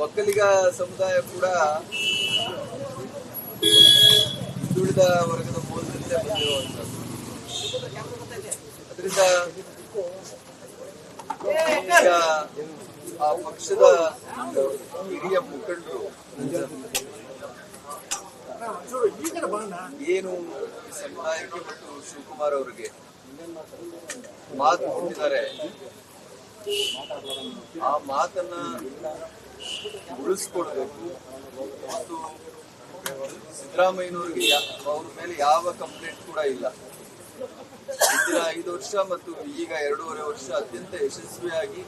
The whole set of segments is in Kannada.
ಒಕ್ಕಲಿಗ ಸಮುದಾಯ ಕೂಡ ಹಿಂದುಳಿದ ವರ್ಗದ ಮೂಲದಿಂದಲೇ ಬಂದಿರುವಂಥದ್ದು. ಅದರಿಂದ ಈಗ ಆ ಪಕ್ಷದ ಹಿರಿಯ ಮುಖಂಡರು ಏನು ಸಮುದಾಯಕ್ಕೆ ಮತ್ತು ಶಿವಕುಮಾರ್ ಅವರಿಗೆ ಮಾತು ಕೊಟ್ಟಿದ್ದಾರೆ, ಆ ಮಾತನ್ನ ಉಳಿಸ್ಕೊಡ್ಬೇಕು ಮತ್ತು ಸಿದ್ದರಾಮಯ್ಯನವ್ರಿಗೆ ಅವ್ರ ಮೇಲೆ ಯಾವ ಕಂಪ್ಲೇಂಟ್ ಕೂಡ ಇಲ್ಲ. ಹಿಂದಿನ 5 ವರ್ಷ ಮತ್ತು ಈಗ 2.5 ವರ್ಷ ಅತ್ಯಂತ ಯಶಸ್ವಿಯಾಗಿ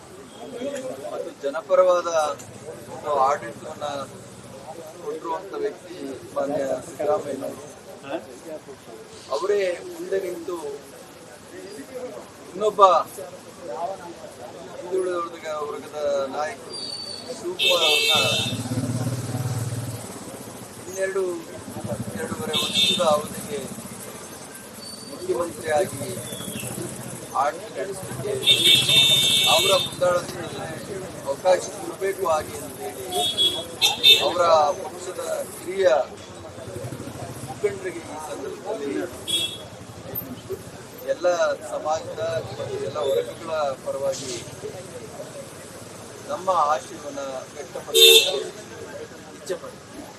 ಮತ್ತು ಜನಪರವಾದ ಒಂದು ಆಡಳಿತವನ್ನ ಕೊಟ್ಟಿರುವಂತ ವ್ಯಕ್ತಿ ಮಾನ್ಯ ಸಿದ್ದರಾಮಯ್ಯನವರು. ಅವರೇ ಮುಂದೆ ನಿಂತು ಇನ್ನೊಬ್ಬ ಹಿಂದುಳಿದ ವರ್ಗದ ನಾಯಕರು ಶಿವಕುಮಾರ್ ಅವ್ರನ್ನ 2.5 ವರ್ಷದ ಅವಧಿಗೆ ಮುಖ್ಯಮಂತ್ರಿಯಾಗಿ ಆಡಳಿತ ನಡೆಸಲಿಕ್ಕೆ ಅವರ ಮುಂದಾಳತ್ವದಲ್ಲಿ ಅವಕಾಶ ಕೊಡಬೇಕು ಹಾಗೆ ಅಂತ ಹೇಳಿ ಅವರ ಪಕ್ಷದ ಹಿರಿಯ ಮುಖಂಡರಿಗೆ ಈ ಸಂದರ್ಭದಲ್ಲಿ ಎಲ್ಲ ಸಮಾಜದ ಮತ್ತು ಎಲ್ಲ ವರ್ಗಗಳ ಪರವಾಗಿ ನಮ್ಮ ಆಶಯವನ್ನು ವ್ಯಕ್ತಪಡಿಸಲು ಇಚ್ಛೆ ಪಡ್ತೀವಿ.